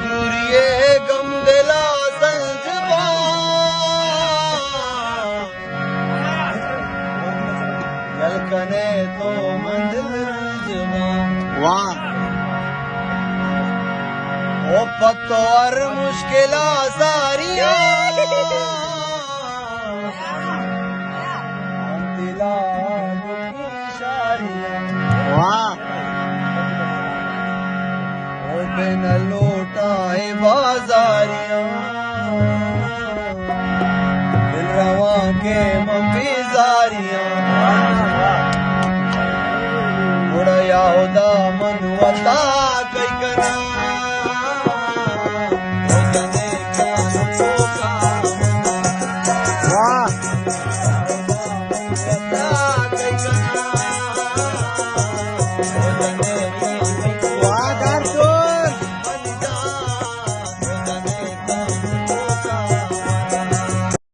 दूरिये गम दिला संजबा यलकने तो मंदिर जवा वाह ओ पत्तो और मुश्किला सारिया दिला वाह ओ बिन लोटाए बाजारिया दिल रवा के मफिजारिया उड़या उदा मनुवता